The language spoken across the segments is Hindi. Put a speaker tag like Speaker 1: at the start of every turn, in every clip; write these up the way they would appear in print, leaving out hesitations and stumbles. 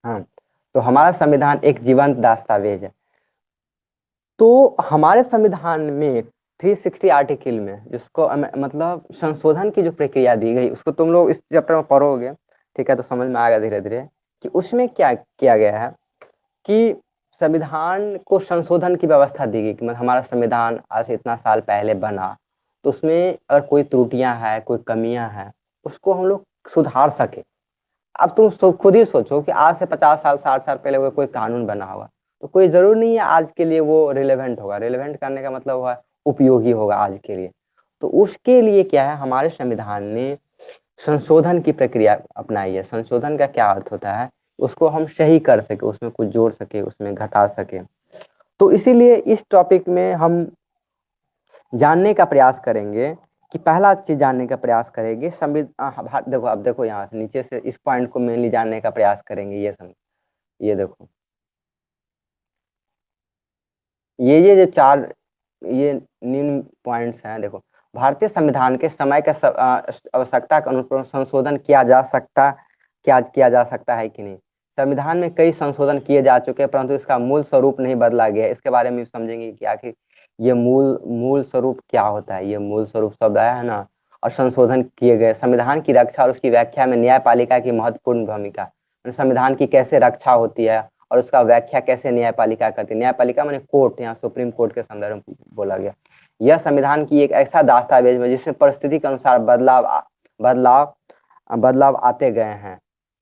Speaker 1: हाँ, तो हमारा संविधान एक जीवंत दस्तावेज है। तो हमारे संविधान में 360 आर्टिकल में जिसको मतलब संशोधन की जो प्रक्रिया दी गई उसको तुम लोग इस चैप्टर में पढ़ोगे, ठीक है, तो समझ में आएगा धीरे धीरे कि उसमें क्या किया गया है कि संविधान को संशोधन की व्यवस्था दी गई कि मतलब हमारा संविधान आज से इतना साल पहले बना, तो उसमें अगर कोई त्रुटियां हैं, कोई कमियां हैं, उसको हम लोग सुधार सके। अब तुम खुद ही सोचो कि आज से 50 साल 60 साल पहले कोई कानून बना होगा, तो कोई जरूर नहीं है आज के लिए वो रिलेवेंट होगा। रिलेवेंट करने का मतलब हुआ उपयोगी होगा आज के लिए। तो उसके लिए क्या है, हमारे संविधान ने संशोधन की प्रक्रिया अपनाई है। संशोधन का क्या अर्थ होता है, उसको हम सही कर सके, उसमें कुछ जोड़ सके, उसमें घटा सके। तो इसीलिए इस टॉपिक में हम जानने का प्रयास करेंगे कि पहला चीज जानने का प्रयास करेंगे संविधान। देखो, अब देखो यहाँ से नीचे से इस पॉइंट को मेनली जानने का प्रयास करेंगे। ये समझ, ये देखो, ये जो चार ये निम्न पॉइंट्स हैं, देखो। भारतीय संविधान के समय के आवश्यकता के अनुसार संशोधन किया जा सकता है कि नहीं। संविधान में कई संशोधन किए जा चुके हैं, परंतु इसका मूल स्वरूप नहीं बदला गया। इसके बारे में समझेंगे कि आखिर ये मूल मूल स्वरूप क्या होता है। ये मूल स्वरूप शब्द आया है ना। और संशोधन किए गए संविधान की रक्षा और उसकी व्याख्या में न्यायपालिका की महत्वपूर्ण भूमिका। संविधान की कैसे रक्षा होती है और उसका व्याख्या कैसे न्यायपालिका करती है। न्यायपालिका माने कोर्ट, यहाँ सुप्रीम कोर्ट के संदर्भ में बोला गया। यह संविधान की एक ऐसा दस्तावेज है जिसमें परिस्थिति के अनुसार बदलाव बदलाव आते गए हैं।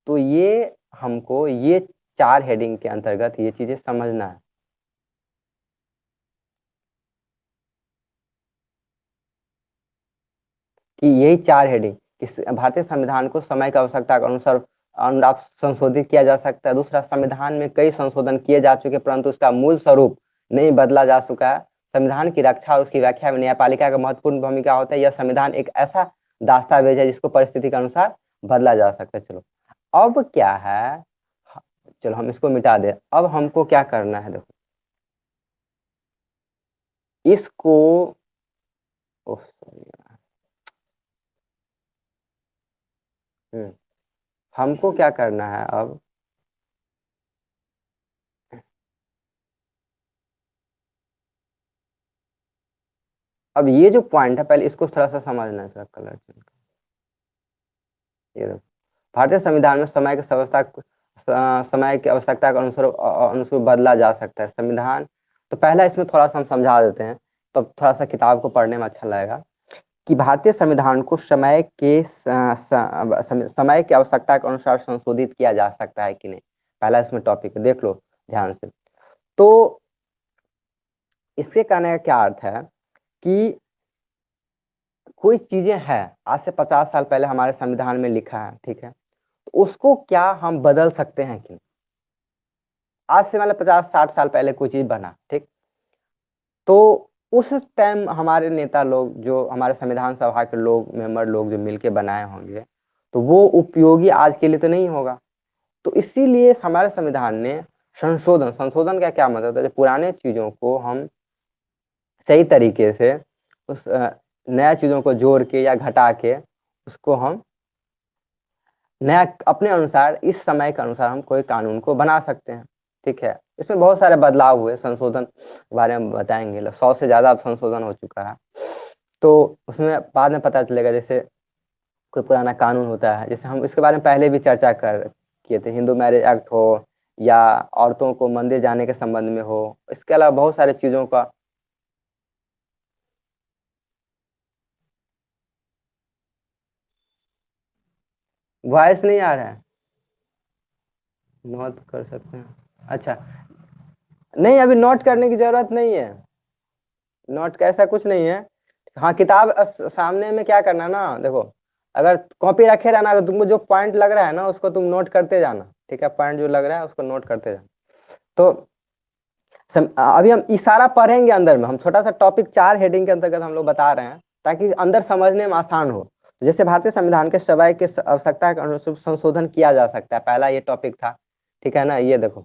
Speaker 1: तो ये हमको ये चार हेडिंग के अंतर्गत ये चीजें समझना है कि यही चार हेडिंग कि भारतीय संविधान को समय की आवश्यकता के अनुसार संशोधित किया जा सकता है। दूसरा, संविधान में कई संशोधन किए जा चुके परंतु उसका मूल स्वरूप नहीं बदला जा चुका है। संविधान की रक्षा और उसकी व्याख्या में न्यायपालिका का महत्वपूर्ण भूमिका होता है। यह संविधान एक ऐसा दस्तावेज है जिसको परिस्थिति के अनुसार बदला जा सकता है। चलो, अब क्या है, चलो हम इसको मिटा दे। अब हमको क्या करना है, देखो इसको, ओह sorry, हमको क्या करना है अब। अब ये जो पॉइंट है पहले इसको थोड़ा सा समझना है, थोड़ा कलर चेंज। ये देखो, भारतीय संविधान में समय की आवश्यकता के अनुसार बदला जा सकता है संविधान। तो पहला इसमें थोड़ा सा हम समझा देते हैं, तो थोड़ा सा किताब को पढ़ने में अच्छा लगेगा कि भारतीय संविधान को समय की आवश्यकता के अनुसार संशोधित किया जा सकता है कि नहीं। पहला इसमें टॉपिक देख लो ध्यान से। तो इसके कहने का क्या अर्थ है कि कोई चीजें हैं आज से 50 साल पहले हमारे संविधान में लिखा है, ठीक है, तो उसको क्या हम बदल सकते हैं कि नहीं? आज से मतलब 50 60 साल पहले कोई चीज बना, ठीक, तो उस टाइम हमारे नेता लोग जो हमारे संविधान सभा के लोग मेंबर लोग जो मिलके बनाए होंगे, तो वो उपयोगी आज के लिए तो नहीं होगा। तो इसीलिए हमारे संविधान ने संशोधन, संशोधन का क्या मतलब है, पुराने चीजों को हम सही तरीके से उस नया चीजों को जोड़ के या घटा के उसको हम नया अपने अनुसार इस समय के अनुसार हम कोई कानून को बना सकते हैं। ठीक है, इसमें बहुत सारे बदलाव हुए, संशोधन के बारे में बताएंगे। 100 से ज्यादा अब संशोधन हो चुका है। तो उसमें बाद में पता चलेगा, जैसे कोई पुराना कानून होता है, जैसे हम इसके बारे में पहले भी चर्चा कर किए थे, हिंदू मैरिज एक्ट हो या औरतों को मंदिर जाने के संबंध में हो, इसके अलावा बहुत सारे चीजों का। वॉइस नहीं आ रहा है, नोट कर सकते हैं। अच्छा, नहीं अभी नोट करने की जरूरत नहीं है, नोट का ऐसा कुछ नहीं है। हाँ, किताब सामने में क्या करना ना, देखो, अगर कॉपी रखे रहना तो तुमको जो पॉइंट लग रहा है ना उसको तुम नोट करते जाना, ठीक है, पॉइंट जो लग रहा है उसको नोट करते जाना। तो अभी हम इशारा पढ़ेंगे अंदर में, हम छोटा सा टॉपिक चार हेडिंग के अंतर्गत हम लोग बता रहे हैं ताकि अंदर समझने में आसान हो। जैसे भारतीय संविधान के समय के आवश्यकता के अनुसार संशोधन किया जा सकता है, पहला ये टॉपिक था, ठीक है ना। ये देखो,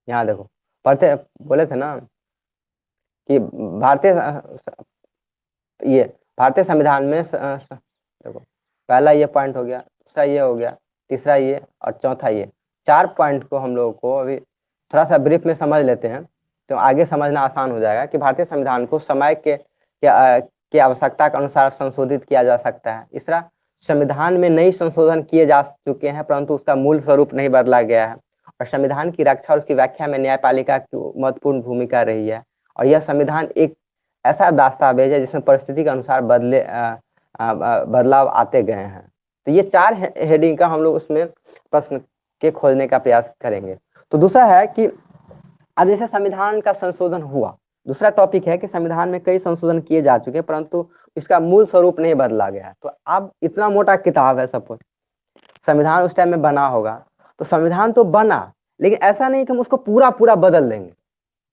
Speaker 1: यहाँ देखो, पढ़ते बोले थे ना कि भारतीय ये भारतीय संविधान में देखो, पहला ये पॉइंट हो गया, दूसरा ये हो गया, तीसरा ये और चौथा ये। 4 पॉइंट को हम लोगों को अभी थोड़ा सा ब्रीफ में समझ लेते हैं तो आगे समझना आसान हो जाएगा कि भारतीय संविधान को समय के आवश्यकता के अनुसार संशोधित किया जा सकता है। तीसरा, संविधान में नई संशोधन किए जा चुके हैं परंतु उसका मूल स्वरूप नहीं बदला गया है। और संविधान की रक्षा और उसकी व्याख्या में न्यायपालिका की महत्वपूर्ण भूमिका रही है। और यह संविधान एक ऐसा दस्तावेज है जिसमें परिस्थिति के अनुसार बदलाव आते गए हैं। तो ये 4 हेडिंग का हम लोग उसमें प्रश्न के खोजने का प्रयास करेंगे। तो दूसरा है कि अब जैसे संविधान का संशोधन हुआ, दूसरा टॉपिक है कि संविधान में कई संशोधन किए जा चुके हैं परंतु इसका मूल स्वरूप नहीं बदला गया है। तो अब इतना मोटा किताब है, सपोज संविधान उस टाइम में बना होगा, तो संविधान तो बना लेकिन ऐसा नहीं कि हम उसको पूरा पूरा बदल देंगे,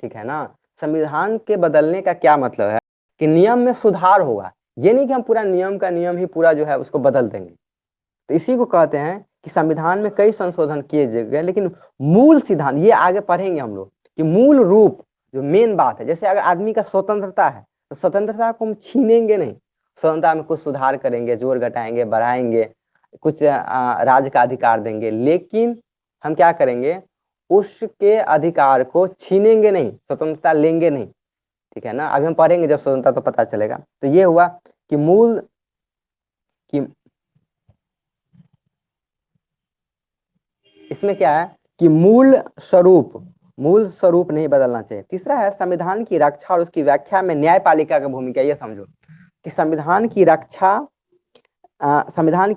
Speaker 1: ठीक है ना। संविधान के बदलने का क्या मतलब है कि नियम में सुधार होगा, ये नहीं कि हम पूरा नियम का नियम ही पूरा जो है उसको बदल देंगे। तो इसी को कहते हैं कि संविधान में कई संशोधन किए गए लेकिन मूल सिद्धांत, ये आगे पढ़ेंगे हम लोग कि मूल रूप जो मेन बात है, जैसे अगर आदमी का स्वतंत्रता है तो स्वतंत्रता को हम छीनेंगे नहीं, स्वतंत्रता में कुछ सुधार करेंगे, जोर घटाएंगे, बढ़ाएंगे, कुछ राज्य का अधिकार देंगे, लेकिन हम क्या करेंगे, उसके अधिकार को छीनेंगे नहीं, स्वतंत्रता लेंगे नहीं, ठीक है ना। अभी हम पढ़ेंगे जब स्वतंत्रता तो पता चलेगा। तो ये हुआ कि मूल कि इसमें क्या है कि मूल स्वरूप नहीं बदलना चाहिए। तीसरा है संविधान की रक्षा और उसकी व्याख्या में न्यायपालिका की भूमिका। ये समझो कि संविधान की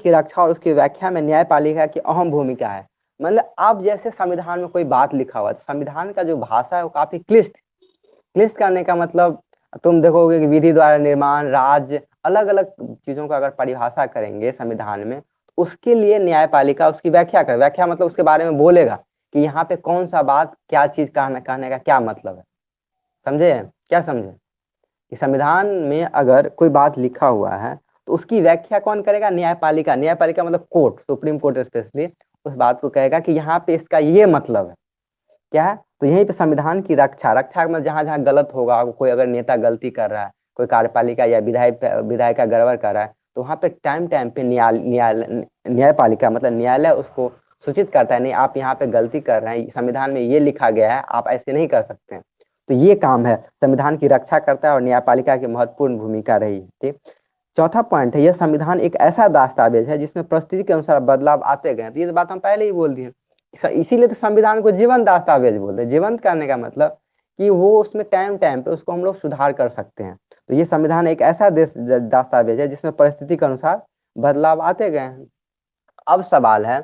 Speaker 1: रक्षा और उसकी व्याख्या में न्यायपालिका की अहम भूमिका है। मतलब अब जैसे संविधान में कोई बात लिखा हुआ है, संविधान का जो भाषा है वो काफी क्लिष्ट करने का मतलब, तुम देखोगे कि विधि द्वारा निर्माण, राज्य, अलग अलग चीजों का अगर परिभाषा करेंगे संविधान में, उसके लिए न्यायपालिका उसकी व्याख्या करे। व्याख्या मतलब उसके बारे में बोलेगा कि यहाँ पे कौन सा बात, क्या चीज कहने का क्या मतलब है। समझे, क्या समझे कि संविधान में अगर कोई बात लिखा हुआ है तो उसकी व्याख्या कौन करेगा, न्यायपालिका। न्यायपालिका मतलब कोर्ट, सुप्रीम कोर्ट स्पेशली उस बात को कहेगा कि यहाँ पे इसका ये मतलब है, क्या है। तो यहीं पे संविधान की रक्षा में जहां जहां गलत होगा, कोई अगर नेता गलती कर रहा है, कोई कार्यपालिका या विधायक का गड़बड़ कर रहा है, तो वहां पे टाइम पे न्यायपालिका मतलब न्यायालय उसको सूचित करता है, नहीं आप यहाँ पे गलती कर रहे हैं, संविधान में ये लिखा गया है, आप ऐसे नहीं कर सकते हैं। तो ये काम है, संविधान की रक्षा करता है और न्यायपालिका की महत्वपूर्ण भूमिका रही है। ठीक, चौथा पॉइंट है, यह संविधान एक ऐसा दस्तावेज है जिसमें परिस्थिति के अनुसार बदलाव आते गए। तो ये बात हम पहले ही बोल दिए, इसीलिए तो संविधान को जीवंत दस्तावेज बोलते हैं। जीवंत करने का मतलब कि वो उसमें टाइम पे उसको हम लोग सुधार कर सकते हैं। तो ये संविधान एक ऐसा दस्तावेज है जिसमें परिस्थिति के अनुसार बदलाव आते गए हैं। अब सवाल है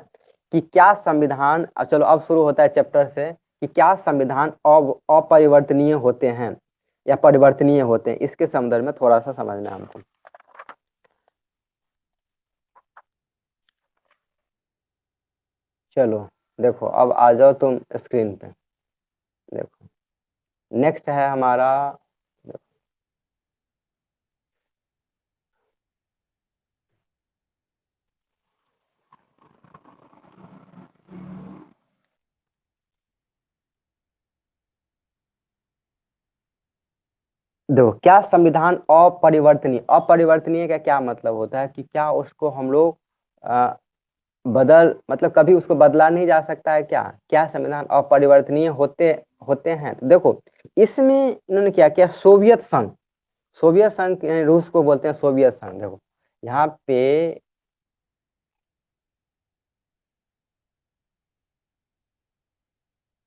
Speaker 1: कि क्या संविधान, चलो अब शुरू होता है चैप्टर से, कि क्या संविधान अपरिवर्तनीय होते हैं या परिवर्तनीय होते हैं, इसके संदर्भ में थोड़ा सा समझना है हमको। चलो देखो, अब आ जाओ तुम स्क्रीन पे, देखो नेक्स्ट है हमारा, देखो क्या संविधान अपरिवर्तनीय का क्या मतलब होता है कि क्या उसको हम लोग बदल, मतलब कभी उसको बदला नहीं जा सकता है, क्या क्या संविधान अपरिवर्तनीय होते होते हैं। तो देखो इसमें इन्होंने क्या किया, सोवियत संघ यानी रूस को बोलते हैं सोवियत संघ। देखो यहाँ पे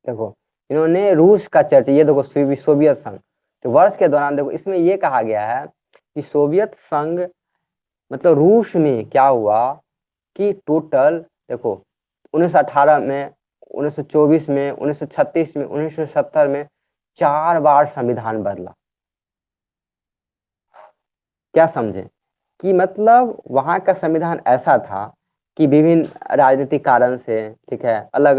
Speaker 1: देखो इन्होंने रूस का चर्चा, ये देखो सोवियत संघ, तो वर्ष के दौरान देखो इसमें ये कहा गया है कि सोवियत संघ मतलब रूस में क्या हुआ कि टोटल देखो 1918 में, 1924 में, 1936 में, 1970 में 4 बार संविधान बदला। क्या समझे कि मतलब वहां का संविधान ऐसा था कि विभिन्न राजनीतिक कारण से, ठीक है, अलग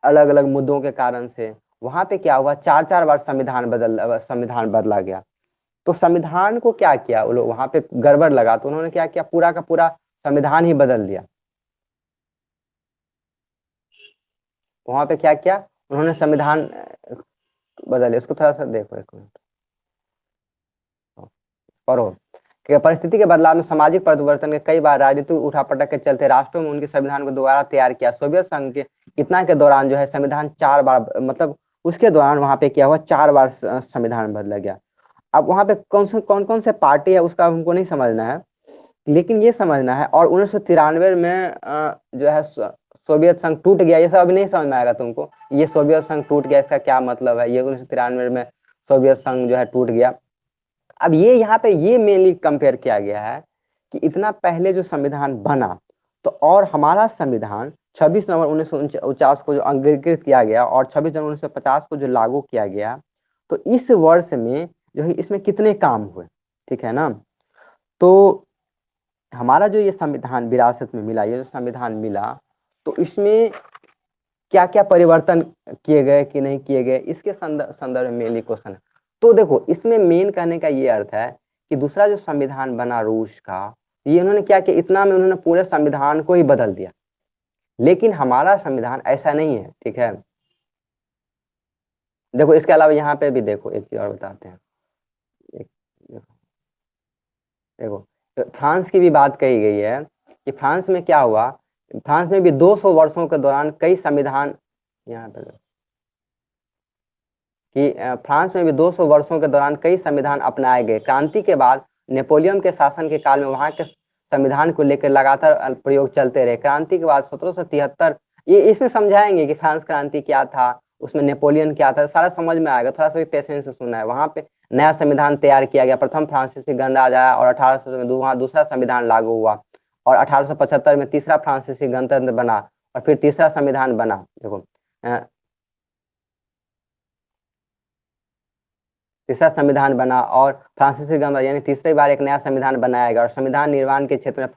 Speaker 1: अलग मुद्दों के कारण से वहां पे क्या हुआ, 4 बार संविधान बदला गया। तो संविधान को क्या किया वो लोग, वहां पे गड़बड़ लगा तो उन्होंने क्या किया, पूरा का पूरा संविधान ही बदल दिया। वहां पे क्या किया उन्होंने, संविधान बदल, इसको थोड़ा सा देखो, एक मिनट पढ़ो। कि परिस्थिति के बदलाव में सामाजिक परिवर्तन के कई बार राजनीतिक उठापटक के चलते राष्ट्रों में उनके संविधान को दोबारा तैयार किया। सोवियत संघ के इतना के दौरान जो है संविधान 4 बार, मतलब उसके दौरान वहां पे क्या हुआ, 4 बार संविधान बदला गया। अब वहां पे कौन कौन से पार्टी है उसका हमको नहीं समझना है, लेकिन ये समझना है। और 1993 में जो है सोवियत संघ टूट गया, ये सब अभी नहीं समझ में आएगा तुमको। ये सोवियत संघ टूट गया इसका क्या मतलब है, ये 1993 में सोवियत संघ जो है टूट गया। अब ये यहाँ पे ये मेनली कंपेयर किया गया है कि इतना पहले जो संविधान बना, तो और हमारा संविधान 26 नवंबर 1949 को जो अंगीकृत किया गया और 26 जनवरी 1950 को जो लागू किया गया, तो इस वर्ष में जो है इसमें कितने काम हुए, ठीक है ना। तो हमारा जो ये संविधान विरासत में मिला, ये जो संविधान मिला, तो इसमें क्या क्या परिवर्तन किए गए कि नहीं किए गए, इसके संदर्भ में मेनली क्वेश्चन है। तो देखो इसमें मेन कहने का ये अर्थ है कि दूसरा जो संविधान बना रूस का, ये उन्होंने क्या किया, इतना में उन्होंने पूरे संविधान को ही बदल दिया। लेकिन हमारा संविधान ऐसा नहीं है, ठीक है। देखो इसके अलावा यहाँ पे भी देखो एक चीज और बताते हैं। देखो तो फ्रांस की भी बात कही गई है कि फ्रांस में क्या हुआ, फ्रांस में भी 200 वर्षों के दौरान कई संविधान, यहाँ पे कि फ्रांस में भी 200 वर्षों के दौरान कई संविधान अपनाए गए। क्रांति के बाद नेपोलियन के शासन के काल में वहां के संविधान को लेकर लगातार प्रयोग चलते रहे। क्रांति के बाद 1773, ये इसमें समझाएंगे कि फ्रांस क्रांति क्या था, उसमें नेपोलियन क्या था, सारा समझ में आएगा, थोड़ा सा भी पेशेंस से सुनना है। वहां पे नया संविधान तैयार किया गया, प्रथम फ्रांसीसी गणराज्य आया और 1800 में वहां दूसरा संविधान लागू हुआ और 1875 में तीसरा फ्रांसीसी गणतंत्र बना और फिर तीसरा संविधान बना। देखो तीसरा संविधान बना और फ्रांसीसी गणराज्य यानी तीसरी बार एक नया संविधान बनाया गया। और संविधान निर्माण के क्षेत्र में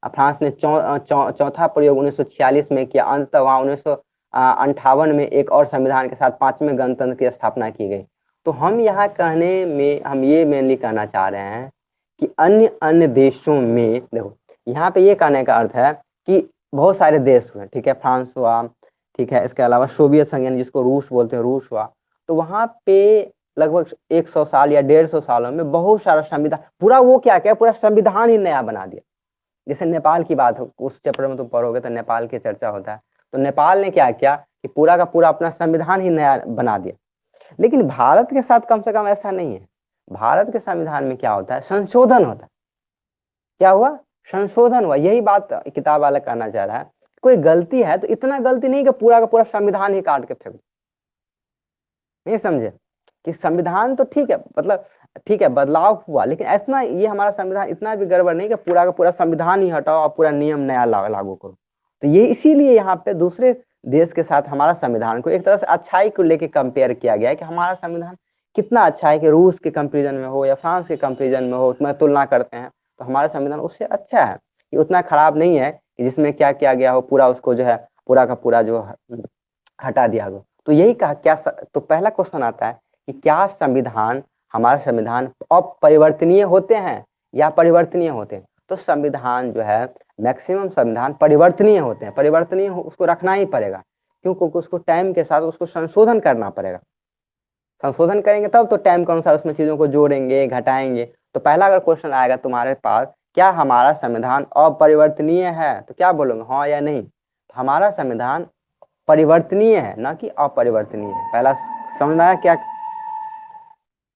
Speaker 1: फ्रांस ने चौथा प्रयोग 1946 में किया। अंततः वहां 1958 में एक और संविधान के साथ 5वें गणतंत्र की स्थापना की गई। तो हम यहाँ कहने में हम ये मेनली कहना चाह रहे हैं कि अन्य अन्य देशों में, देखो यहाँ पे ये कहने का अर्थ है कि बहुत सारे देश हुए, ठीक है, फ्रांस हुआ, ठीक है, इसके अलावा सोवियत संघ यानी जिसको रूस बोलते हैं, रूस हुआ। तो वहां पे लगभग 100 साल या 150 सालों में बहुत सारा संविधान, पूरा वो क्या क्या पूरा संविधान ही नया बना दिया। जैसे नेपाल की बात हो, उस चैप्टर में तुम पढ़ोगे तो नेपाल की चर्चा होता है। तो नेपाल ने क्या किया कि पूरा का पूरा अपना संविधान ही नया बना दिया। लेकिन भारत के साथ कम से कम ऐसा नहीं है। भारत के संविधान में क्या होता है, संशोधन होता है। क्या हुआ, संशोधन हुआ। यही बात किताब वाला कहना चाह रहा है। कोई गलती है तो इतना गलती नहीं कि पूरा का पूरा संविधान ही काट के फेंक, नहीं समझे कि संविधान तो ठीक है, मतलब ठीक है बदलाव हुआ, लेकिन ऐसा ये हमारा संविधान इतना भी गड़बड़ नहीं कि पूरा का पूरा संविधान ही हटाओ और पूरा नियम नया लागू करो। तो ये इसीलिए यहाँ पे दूसरे देश के साथ हमारा संविधान को एक तरह से अच्छाई को लेके कंपेयर किया गया है कि हमारा संविधान कितना अच्छा है, कि रूस के कंपेरिजन में हो या फ्रांस के कंपेरिजन में हो, उसमें तुलना करते हैं तो हमारा संविधान उससे अच्छा है, कि उतना खराब नहीं है कि जिसमें क्या किया गया हो पूरा उसको जो है पूरा का पूरा जो हटा दिया गया। तो यही कहा क्या तो पहला क्वेश्चन आता है कि क्या संविधान, हमारा संविधान अपरिवर्तनीय होते हैं या परिवर्तनीय होते हैं। तो संविधान जो है मैक्सिमम संविधान परिवर्तनीय होते हैं। परिवर्तनीय उसको रखना ही पड़ेगा, क्योंकि उसको टाइम के साथ उसको संशोधन करना पड़ेगा। संशोधन करेंगे तब तो टाइम के अनुसार उसमें चीजों को जोड़ेंगे घटाएंगे। तो पहला अगर क्वेश्चन आएगा तुम्हारे पास, क्या हमारा संविधान अपरिवर्तनीय है, तो क्या बोलोगे, हाँ या नहीं। तो हमारा संविधान परिवर्तनीय है, ना कि अपरिवर्तनीय है। पहला समझ में आया क्या,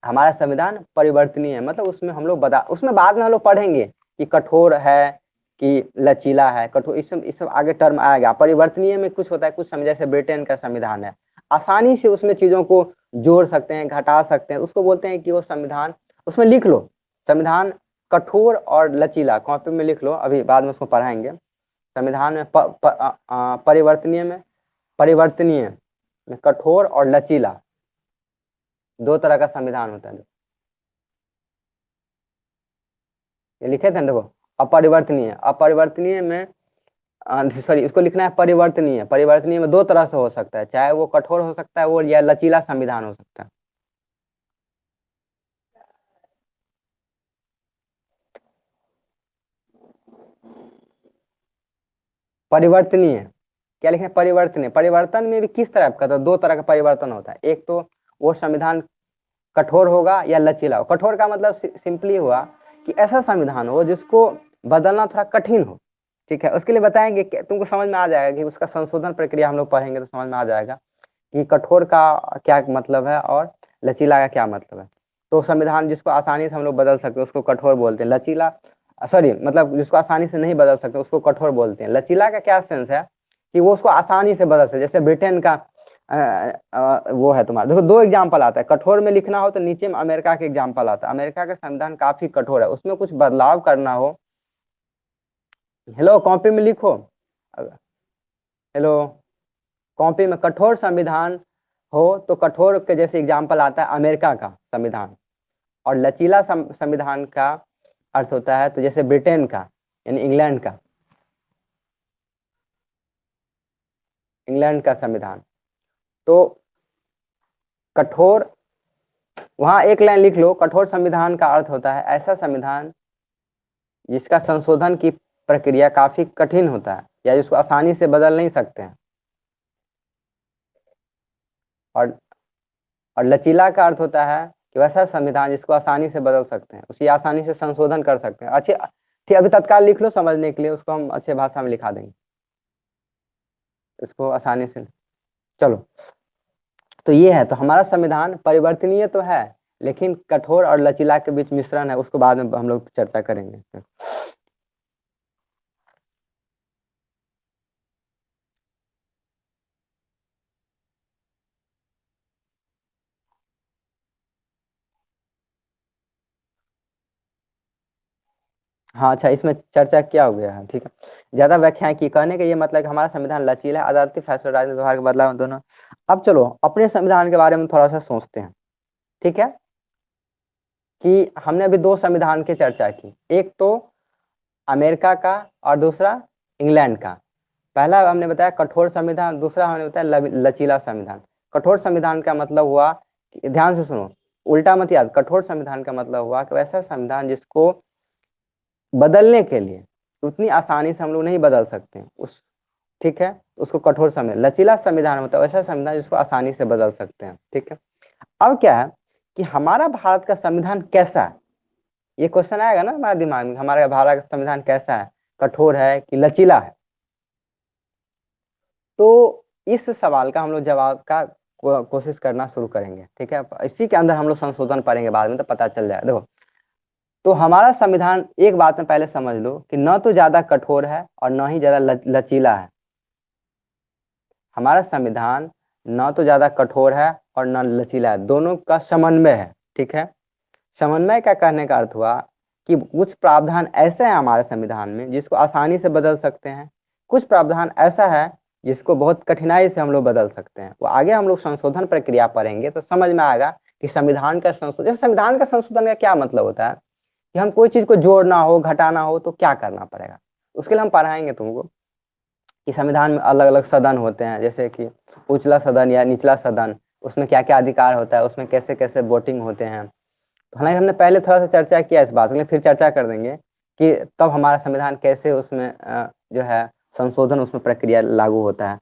Speaker 1: हमारा संविधान परिवर्तनीय है, मतलब उसमें हम लोग उसमें बाद में हम लोग पढ़ेंगे कि कठोर है कि लचीला है, कठोर इस सब आगे टर्म आएगा। परिवर्तनीय में कुछ होता है, कुछ समझ, जैसे ब्रिटेन का संविधान है, आसानी से उसमें चीजों को जोड़ सकते हैं घटा सकते हैं, उसको बोलते हैं कि वो संविधान, उसमें लिख लो संविधान कठोर और लचीला, कॉपी में लिख लो, अभी बाद में उसको पढ़ाएंगे। संविधान में परिवर्तनीय में कठोर और लचीला दो तरह का संविधान होता है। ये लिखे थे देखो, अपरिवर्तनीय में सॉरी इसको लिखना है परिवर्तनीय। परिवर्तनीय में दो तरह से हो सकता है, चाहे वो कठोर हो सकता है वो, या लचीला संविधान हो सकता है। परिवर्तनीय क्या लिखे, परिवर्तनीय। परिवर्तन में भी किस तरह का, तो दो तरह का परिवर्तन होता है। एक तो वो संविधान कठोर होगा या लचीला होगा। कठोर का मतलब सिंपली हुआ कि ऐसा संविधान हो जिसको बदलना थोड़ा कठिन हो। ठीक है, उसके लिए बताएंगे कि तुमको समझ में आ जाएगा कि उसका संशोधन प्रक्रिया हम लोग पढ़ेंगे तो समझ में आ जाएगा कि कठोर का क्या मतलब है और लचीला का क्या मतलब है। तो संविधान जिसको आसानी से हम लोग बदल सकते हैं उसको कठोर बोलते हैं, लचीला सॉरी मतलब जिसको आसानी से नहीं बदल सकते उसको कठोर बोलते हैं। लचीला का क्या सेंस है कि वो उसको आसानी से बदल सकते, जैसे ब्रिटेन का वो है तुम्हारा। देखो दो एग्जाम्पल आता है, कठोर में लिखना हो तो नीचे में अमेरिका के एग्जाम्पल आता है। अमेरिका का संविधान काफी कठोर है, उसमें कुछ बदलाव करना हो, हेलो कॉपी में लिखो, हेलो कॉपी में कठोर संविधान हो तो कठोर के जैसे एग्जाम्पल आता है अमेरिका का संविधान, और लचीला संविधान का अर्थ होता है तो जैसे ब्रिटेन का यानी इंग्लैंड का संविधान। तो कठोर, वहां एक लाइन लिख लो, कठोर संविधान का अर्थ होता है ऐसा संविधान जिसका संशोधन की प्रक्रिया काफी कठिन होता है या जिसको आसानी से बदल नहीं सकते हैं। और लचीला का अर्थ होता है कि वैसा संविधान जिसको आसानी से बदल सकते हैं, उसी आसानी से संशोधन कर सकते हैं। अच्छे ठीक, अभी तत्काल लिख लो समझने के लिए, उसको हम अच्छे भाषा में लिखा देंगे इसको आसानी से। चलो, तो ये है, तो हमारा संविधान परिवर्तनीय तो है लेकिन कठोर और लचीला के बीच मिश्रण है, उसको बाद में हम लोग चर्चा करेंगे। हाँ अच्छा, इसमें चर्चा क्या हो गया है, ठीक है। ज्यादा व्याख्याएं की, कहने का ये मतलब कि हमारा संविधान लचीला है, अदालती फैसला राजनीतिक व्यवहार के बदलाव दोनों। अब चलो अपने संविधान के बारे में थोड़ा सा सोचते हैं। ठीक है, कि हमने अभी दो संविधान की चर्चा की, एक तो अमेरिका का और दूसरा इंग्लैंड का। पहला हमने बताया कठोर संविधान, दूसरा हमने बताया लचीला संविधान। कठोर संविधान का मतलब हुआ, ध्यान से सुनो, उल्टा मत याद, कठोर संविधान का मतलब हुआ कि वैसा संविधान जिसको बदलने के लिए उतनी आसानी से हम लोग नहीं बदल सकते उस, ठीक है, उसको कठोर संविधान। लचीला संविधान होता है वैसा संविधान जिसको आसानी से बदल सकते हैं। ठीक है, अब क्या है कि हमारा भारत का संविधान कैसा है, ये क्वेश्चन आएगा ना हमारे दिमाग में, हमारा भारत का संविधान कैसा है, कठोर है कि लचीला है। तो इस सवाल का हम लोग जवाब का कोशिश करना शुरू करेंगे। ठीक है, इसी के अंदर हम लोग संशोधन पढ़ेंगे बाद में तो पता चल जाएगा। देखो, तो हमारा संविधान एक बात में पहले समझ लो कि न तो ज्यादा कठोर है और न ही ज्यादा लचीला है। हमारा संविधान न तो ज्यादा कठोर है और न लचीला है, दोनों का समन्वय है। ठीक है, समन्वय का कहने का अर्थ हुआ कि कुछ प्रावधान ऐसे हैं हमारे संविधान में जिसको आसानी से बदल सकते हैं, कुछ प्रावधान ऐसा है जिसको बहुत कठिनाई से हम लोग बदल सकते हैं। वो आगे हम लोग संशोधन प्रक्रिया पढ़ेंगे तो समझ में आएगा कि संविधान का संशोधन, संविधान का संशोधन का क्या मतलब होता है कि हम कोई चीज को जोड़ना हो घटाना हो तो क्या करना पड़ेगा। उसके लिए हम पढ़ाएंगे तुमको कि संविधान में अलग अलग सदन होते हैं, जैसे कि उचला सदन या निचला सदन, उसमें क्या क्या अधिकार होता है, उसमें कैसे कैसे वोटिंग होते हैं। तो हालांकि हमने पहले थोड़ा सा चर्चा किया इस बात में, फिर चर्चा कर देंगे कि तब हमारा संविधान कैसे उसमें जो है संशोधन उसमें प्रक्रिया लागू होता है।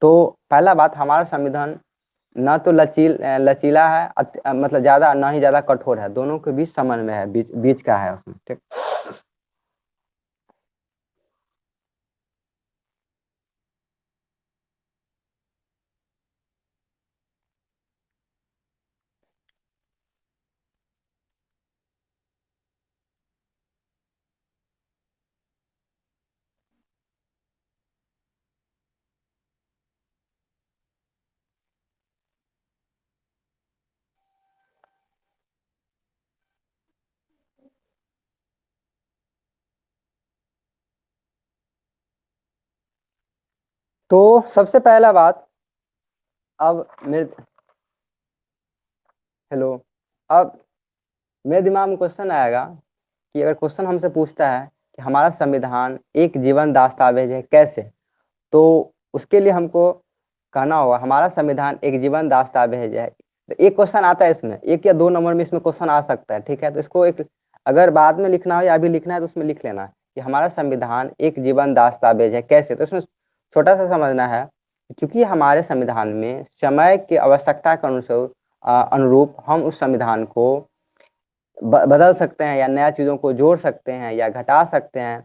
Speaker 1: तो पहला बात, हमारा संविधान न तो लचीला है मतलब ज्यादा, न ही ज्यादा कठोर है, दोनों के बीच समन्वय है, बीच बीच का है उसमें। ठीक, तो सबसे पहला बात, अब मेरे, हेलो, अब मेरे दिमाग में क्वेश्चन आएगा कि अगर क्वेश्चन हमसे पूछता है कि हमारा संविधान एक जीवन दस्तावेज है कैसे, तो उसके लिए हमको कहना होगा हमारा संविधान एक जीवन दस्तावेज है। तो एक क्वेश्चन आता है इसमें, एक या दो नंबर में इसमें क्वेश्चन आ सकता है। ठीक है, तो इसको एक, अगर बाद में लिखना हो या अभी लिखना है तो उसमें लिख लेना कि हमारा संविधान एक जीवन दस्तावेज है कैसे। तो इसमें छोटा सा समझना है, चूंकि हमारे संविधान में समय की आवश्यकता के अनुसार अनुरूप हम उस संविधान को बदल सकते हैं या नया चीज़ों को जोड़ सकते हैं या घटा सकते हैं,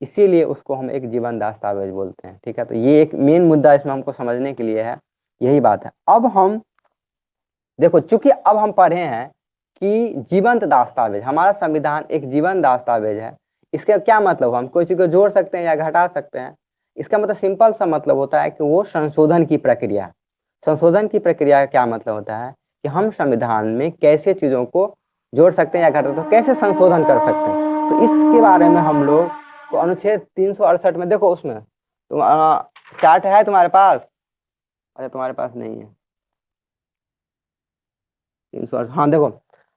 Speaker 1: इसीलिए उसको हम एक जीवन दस्तावेज बोलते हैं। ठीक है, तो ये एक मेन मुद्दा इसमें हमको समझने के लिए है, यही बात है। अब हम देखो, चूंकि अब हम पढ़े हैं कि जीवंत दस्तावेज, हमारा संविधान एक जीवन दस्तावेज है, इसका क्या मतलब? हम कोई चीज को जोड़ सकते हैं या घटा सकते हैं। इसका मतलब सिंपल सा मतलब होता है कि वो संशोधन की प्रक्रिया। संशोधन की प्रक्रिया का क्या मतलब होता है कि हम संविधान में कैसे चीजों को जोड़ सकते हैं या घटा, तो कैसे संशोधन कर सकते हैं, तो इसके बारे में हम लोग को अनुच्छेद 368 में देखो, उसमें तुम चार्ट है तुम्हारे पास? अच्छा, तुम्हारे पास नहीं है। 300, हाँ देखो,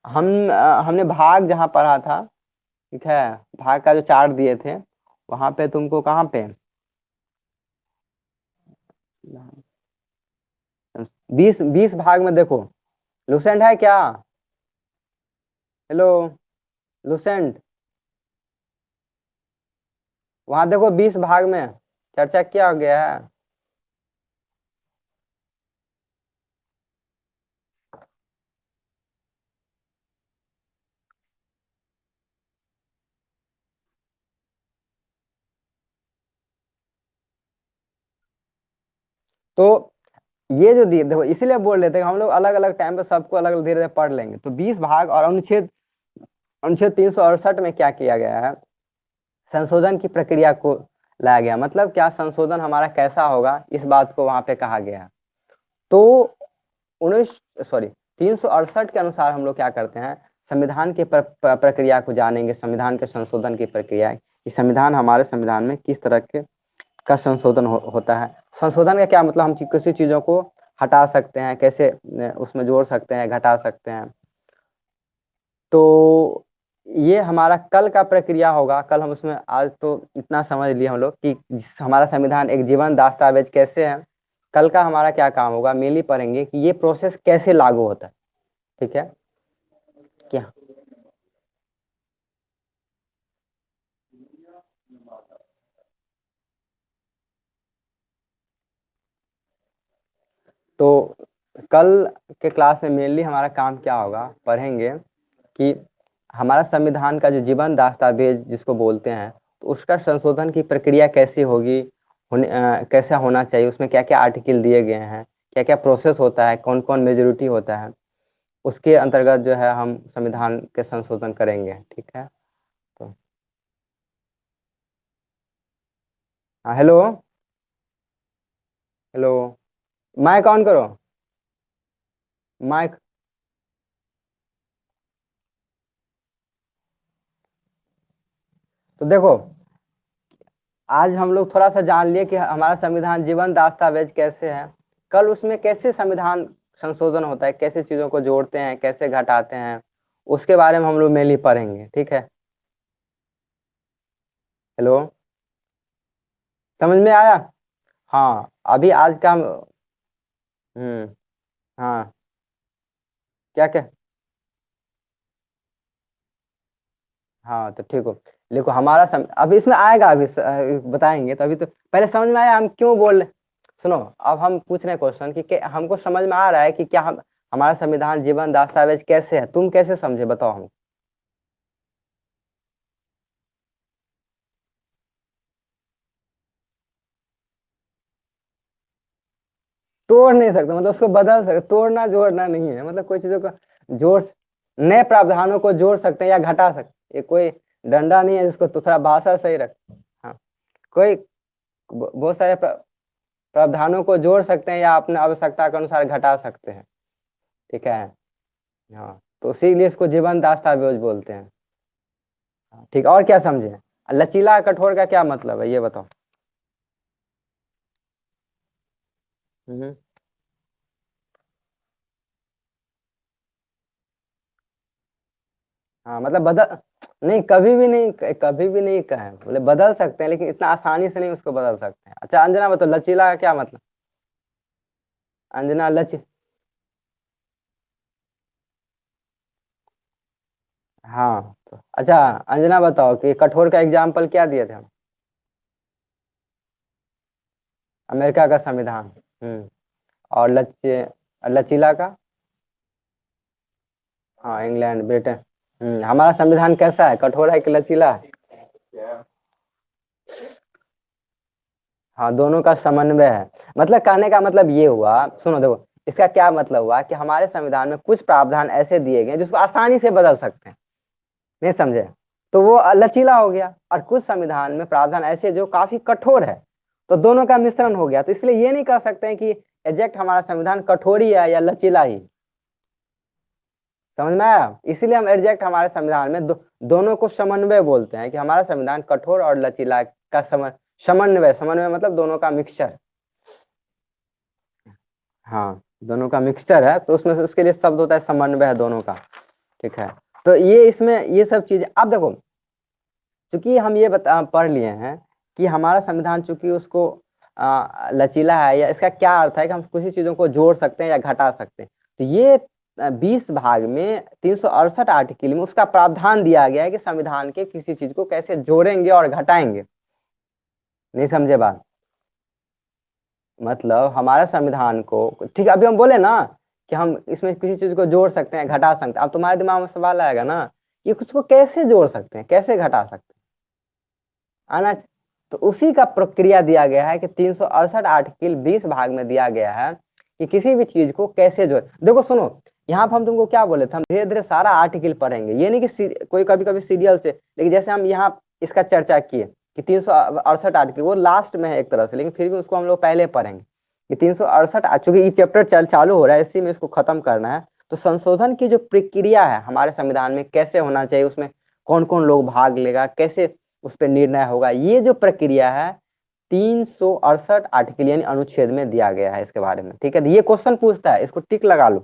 Speaker 1: हमने भाग जहाँ पढ़ा था, ठीक है, भाग का जो चार्ट दिए थे, वहां पे तुमको कहाँ पे 20 भाग में देखो, लुसेंट है क्या? हेलो, लुसेंट, वहां देखो 20 भाग में चर्चा किया गया है। तो ये जो दिए देखो, इसीलिए बोल रहे थे कि हम लोग अलग अलग टाइम पे सबको अलग अलग धीरे धीरे पढ़ लेंगे। तो 20 भाग और अनुच्छेद अनुच्छेद 368 में क्या किया गया है, संशोधन की प्रक्रिया को लाया गया। मतलब क्या, संशोधन हमारा कैसा होगा, इस बात को वहां पे कहा गया है। तो 368 के अनुसार हम लोग क्या करते हैं, संविधान के प्रक्रिया को जानेंगे, संविधान के संशोधन की प्रक्रिया, कि संविधान, हमारे संविधान में किस तरह के का संशोधन होता है। संशोधन का क्या मतलब, हम किसी चीजों को हटा सकते हैं, कैसे उसमें जोड़ सकते हैं, घटा सकते हैं। तो ये हमारा कल का प्रक्रिया होगा, कल हम उसमें, आज तो इतना समझ लिए हम लोग कि हमारा संविधान एक जीवन दस्तावेज कैसे है। कल का हमारा क्या काम होगा, मेनली पढ़ेंगे कि ये प्रोसेस कैसे लागू होता है। ठीक है क्या? तो कल के क्लास में मेनली हमारा काम क्या होगा, पढ़ेंगे कि हमारा संविधान का जो जीवन दस्तावेज जिसको बोलते हैं, तो उसका संशोधन की प्रक्रिया कैसी होगी, कैसा होना चाहिए, उसमें क्या क्या आर्टिकल दिए गए हैं, क्या क्या प्रोसेस होता है, कौन कौन मेजोरिटी होता है, उसके अंतर्गत जो है हम संविधान के संशोधन करेंगे। ठीक है, तो हाँ, हेलो, हेलो, माइक ऑन करो, माइक। तो देखो, आज हम लोग थोड़ा सा जान लिए कि हमारा संविधान जीवन दस्तावेज कैसे है। कल उसमें कैसे संविधान संशोधन होता है, कैसे चीजों को जोड़ते हैं, कैसे घटाते हैं, उसके बारे में हम लोग मेनली पढ़ेंगे। ठीक है, हेलो, समझ में आया? हाँ, अभी आज का हाँ, क्या क्या, हाँ तो ठीक हो। देखो हमारा अभी इसमें आएगा, अभी बताएंगे। तो अभी तो पहले समझ में आया हम क्यों बोल रहे। सुनो, अब हम पूछ रहे हैं क्वेश्चन कि हमको समझ में आ रहा है कि क्या हम, हमारा संविधान जीवन दस्तावेज कैसे है, तुम कैसे समझे, बताओ हम। तोड़ नहीं सकते, मतलब उसको बदल सकते, तोड़ना जोड़ना नहीं है, मतलब कोई चीजों को जोड़, नए प्रावधानों को जोड़ सकते हैं या घटा सकते, ये कोई डंडा नहीं है जिसको, तो थोड़ा भाषा सही रख। हाँ, कोई बहुत सारे प्रावधानों को जोड़ सकते हैं या अपने आवश्यकता के अनुसार घटा सकते हैं। ठीक है, हाँ, तो इसीलिए इसको जीवन दस्तावेज बोलते हैं। हाँ, ठीक, और क्या समझे? लचीला कठोर का क्या मतलब है, ये बताओ। हम्म, हाँ, मतलब बदल, नहीं, कभी भी नहीं, कभी भी नहीं कहे, बोले बदल सकते हैं लेकिन इतना आसानी से नहीं उसको बदल सकते हैं। अच्छा अंजना बताओ, लचीला का क्या मतलब? अंजना, हाँ, तो अच्छा, अंजना बताओ कि कठोर का एग्जाम्पल क्या दिए थे हम? अमेरिका का संविधान। और लचीला का? हाँ, इंग्लैंड, ब्रिटेन। हमारा संविधान कैसा है, कठोर है कि लचीला है? हाँ, दोनों का समन्वय है। मतलब कहने का मतलब ये हुआ, सुनो देखो, इसका क्या मतलब हुआ कि हमारे संविधान में कुछ प्रावधान ऐसे दिए गए जिसको आसानी से बदल सकते हैं, नहीं समझे, तो वो लचीला हो गया। और कुछ संविधान में प्रावधान ऐसे जो काफी कठोर है, तो दोनों का मिश्रण हो गया। तो इसलिए ये नहीं कह सकते हैं कि एग्जैक्ट हमारा संविधान कठोर ही है या लचीला ही। समझ में आया? इसीलिए हम एग्जैक्ट हमारे संविधान में दोनों को समन्वय बोलते हैं, कि हमारा संविधान कठोर और लचीला का समन्वय, समन्वय मतलब दोनों का मिक्सचर। हाँ, दोनों का मिक्सचर है, तो उसमें से उसके लिए शब्द होता है समन्वय है दोनों का। ठीक है, तो ये इसमें ये सब चीजें अब देखो, चूंकि हम ये पढ़ लिए हैं कि हमारा संविधान चूंकि उसको लचीला है, या इसका क्या अर्थ है कि हम किसी चीजों को जोड़ सकते हैं या घटा सकते हैं। तो ये 20 भाग में 368 आर्टिकल में उसका प्रावधान दिया गया है कि संविधान के किसी चीज को कैसे जोड़ेंगे और घटाएंगे। नहीं समझे बात? मतलब हमारे संविधान को, ठीक है, अभी हम बोले ना कि हम इसमें किसी चीज को जोड़ सकते हैं, घटा सकते हैं। अब तुम्हारे दिमाग में सवाल आएगा ना, ये कुछ को कैसे जोड़ सकते हैं, कैसे घटा सकते हैं, आना। तो उसी का प्रक्रिया दिया गया है कि 368 आर्टिकल 20 भाग में दिया गया है कि किसी भी चीज को कैसे जोड़। देखो सुनो, यहाँ पर हम तुमको क्या बोले थे, हम धीरे धीरे सारा आर्टिकल पढ़ेंगे, ये नहीं कि कोई कभी कभी सीरियल से, लेकिन जैसे हम यहाँ इसका चर्चा किए कि 368 आर्टिकल वो लास्ट में है एक तरह से, लेकिन फिर भी उसको हम लोग पहले पढ़ेंगे कि 368, चूंकि ये चैप्टर चालू हो रहा है, इसी में इसको खत्म करना है। तो संशोधन की जो प्रक्रिया है हमारे संविधान में कैसे होना चाहिए, उसमें कौन कौन लोग भाग लेगा, कैसे उस पर निर्णय होगा, ये जो प्रक्रिया है 368 आर्टिकल यानी अनुच्छेद में दिया गया है इसके बारे में। ठीक है, तो ये क्वेश्चन पूछता है, इसको टिक लगा लो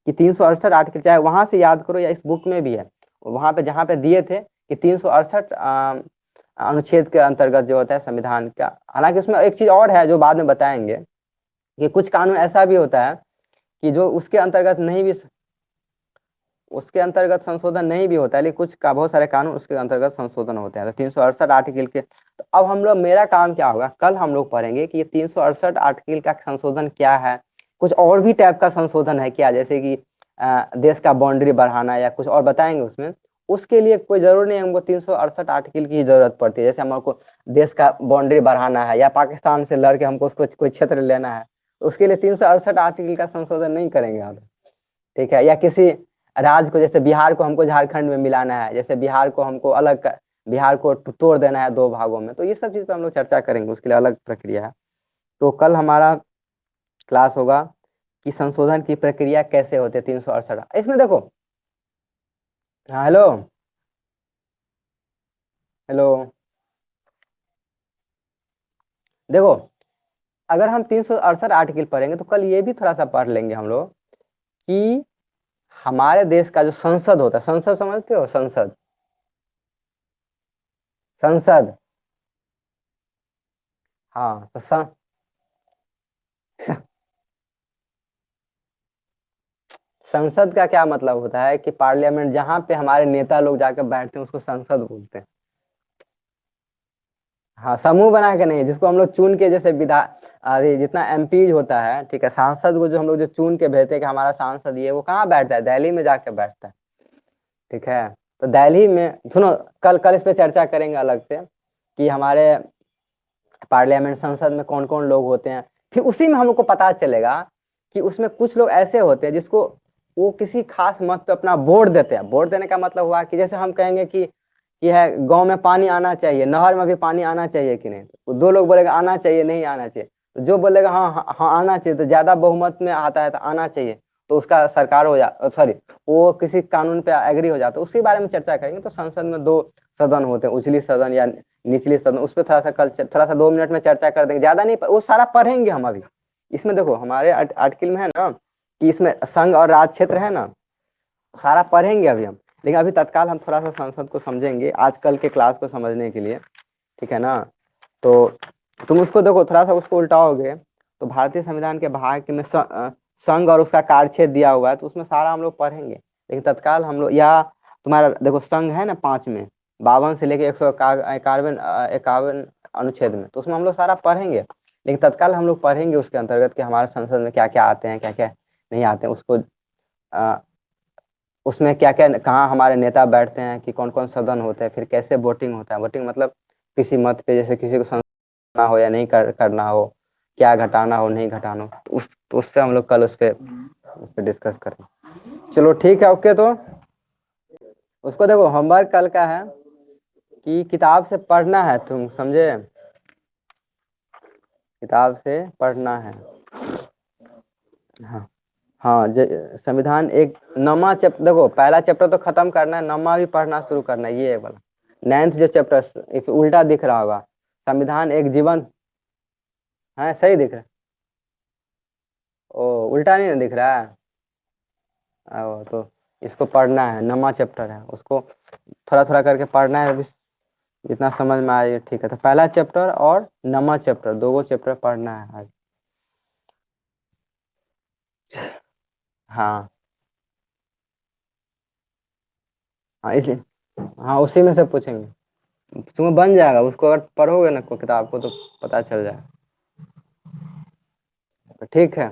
Speaker 1: कि 368 आर्टिकल, चाहे वहां से याद करो या इस बुक में भी है, वहां पे जहां पे दिए थे कि 368 अनुच्छेद के अंतर्गत जो होता है संविधान का। हालांकि उसमें एक चीज और है जो बाद में बताएंगे कि कुछ कानून ऐसा भी होता है कि जो उसके अंतर्गत नहीं भी, उसके अंतर्गत संशोधन नहीं भी होता है, लेकिन कुछ का बहुत सारे कानून उसके अंतर्गत संशोधन होते हैं। तो 368 आर्टिकल के, तो अब हम लोग, मेरा काम क्या होगा, कल हम लोग पढ़ेंगे कि ये 368 आर्टिकल का संशोधन क्या है, कुछ और भी टाइप का संशोधन है क्या, जैसे कि देश का बाउंड्री बढ़ाना या कुछ और बताएंगे उसमें। उसके लिए कोई जरूर नहीं, हमको 368 आर्टिकल की जरूरत पड़ती है। जैसे हमको देश का बाउंड्री बढ़ाना है या पाकिस्तान से लड़के हमको उसको कोई क्षेत्र लेना है, तो उसके लिए 368 आर्टिकल का संशोधन नहीं करेंगे हम। ठीक है, या किसी राज्य को, जैसे बिहार को हमको झारखंड में मिलाना है, जैसे बिहार को हमको बिहार को तोड़ देना है दो भागों में, तो ये सब चीज पे हम लोग चर्चा करेंगे, उसके लिए अलग प्रक्रिया है। तो कल हमारा क्लास होगा कि संशोधन की प्रक्रिया कैसे होती है 368। इसमें देखो, हाँ हेलो, हेलो, देखो, अगर हम 368 आर्टिकल पढ़ेंगे तो कल ये भी थोड़ा सा पढ़ लेंगे हम लोग कि हमारे देश का जो संसद होता है, संसद समझते हो, संसद, संसद, हाँ तो संसद का क्या मतलब होता है कि पार्लियामेंट, जहां पे हमारे नेता लोग जाकर बैठते हैं उसको संसद बोलते हैं। हाँ, समूह बना के नहीं, जिसको हम लोग चुन के, जैसे अरे जितना एमपी होता है, ठीक है, सांसद को जो हम लोग जो चुन के भेजते हैं कि हमारा सांसद ये, वो कहाँ बैठता है, दिल्ली में जाके बैठता है। ठीक है, तो दिल्ली में सुनो, कल कल इस पे चर्चा करेंगे अलग से कि हमारे पार्लियामेंट, संसद में कौन कौन लोग होते हैं। फिर उसी में हम लोग को पता चलेगा कि उसमें कुछ लोग ऐसे होते हैं जिसको वो किसी खास मत पे अपना वोट देते हैं। वोट देने का मतलब हुआ कि जैसे हम कहेंगे कि है गांव में पानी आना चाहिए, नहर में भी पानी आना चाहिए कि नहीं, तो दो लोग बोलेगा आना चाहिए, नहीं आना चाहिए, तो जो बोलेगा हाँ हाँ हाँ आना चाहिए, तो ज्यादा बहुमत में आता है तो आना चाहिए, तो उसका सरकार हो जा, सॉरी, वो किसी कानून पे एग्री हो जाता है। उसके बारे में चर्चा करेंगे। तो संसद में दो सदन होते हैं, उछली सदन या निचली सदन, उस पर थोड़ा सा कल थोड़ा सा 2 मिनट में चर्चा कर देंगे, ज्यादा नहीं, वो सारा पढ़ेंगे हम अभी। इसमें देखो हमारे आर्टिकल में है ना कि इसमें संघ और राज्य क्षेत्र है ना, सारा पढ़ेंगे अभी हम। लेकिन अभी तत्काल हम थोड़ा सा संसद को समझेंगे आजकल के क्लास को समझने के लिए। ठीक है ना, तो तुम उसको देखो, थोड़ा सा उसको उल्टाओगे तो भारतीय संविधान के भाग में संघ और उसका कार्यक्षेत्र दिया हुआ है, तो उसमें सारा हम लोग पढ़ेंगे। लेकिन तत्काल हम लोग, या तुम्हारा देखो संघ है ना 5 में, 52 से लेके 151 51 अनुच्छेद में, तो उसमें हम लोग सारा पढ़ेंगे। लेकिन तत्काल हम लोग पढ़ेंगे उसके अंतर्गत कि हमारे संसद में क्या क्या आते हैं, क्या क्या नहीं आते हैं, उसको उसमें क्या क्या, कहाँ हमारे नेता बैठते हैं, कि कौन कौन सदन होते हैं, फिर कैसे वोटिंग होता है। वोटिंग मतलब किसी मत पे जैसे किसी को करना हो या नहीं करना हो, क्या घटाना हो नहीं घटाना हो, तो उस पे हम लोग कल उस पे डिस्कस करें। चलो ठीक है, ओके। तो उसको देखो, होमवर्क कल का है कि किताब से पढ़ना है, तुम समझे, किताब से पढ़ना है। हाँ हाँ, संविधान एक नौवां चैप्टर, देखो पहला चैप्टर तो खत्म करना है, नौवां भी पढ़ना शुरू करना है, ये वाला 9th जो चैप्टर, एक उल्टा दिख रहा होगा, संविधान एक जीवन है, सही दिख रहा है। ओ, उल्टा नहीं ना दिख रहा है। तो इसको पढ़ना है, नौवां चैप्टर है, उसको थोड़ा थोड़ा करके पढ़ना है, अभी जितना समझ में आए ठीक है। तो पहला चैप्टर और नौवां चैप्टर, दो चैप्टर पढ़ना है आज। हाँ हाँ, इसलिए हाँ, उसी में से पूछेंगे, तुम्हें बन जाएगा, उसको अगर पढ़ोगे ना को किताब को तो पता चल जाएगा। तो ठीक है।